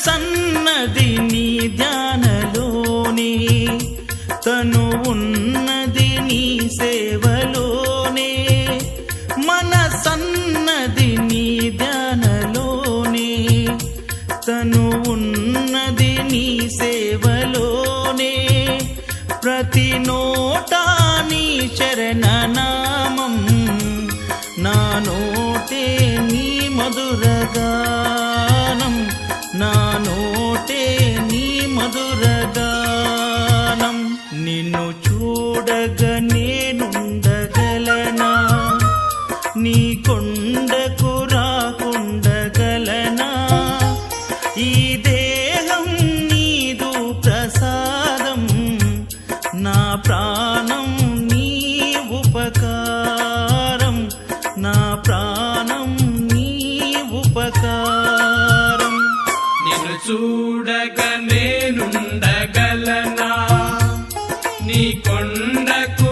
మనసన్నది నీ ధ్యానలోనే, తను ఉన్నది నీ సేవలోనే. మనసన్నది నీ ధ్యానలోనే, తను ఉన్నది నీ సేవలోనే. ప్రతి నోటా నీ చరణనామం, నా నోటే నీ మధురగానం, నా నోటే నీ మధురగానం. నిన్ను చూడగ నేనుండగలనా, నీ కొండకు రాకుండగలనా. ఈ దేహం నీదు ప్రసాదం, నా ప్రాణం నీ ఉపకారం, నా ప్రాణం నీ ఉపకారం. నిన్ను చూడగ నేనుండగలనా, నీ కొండకు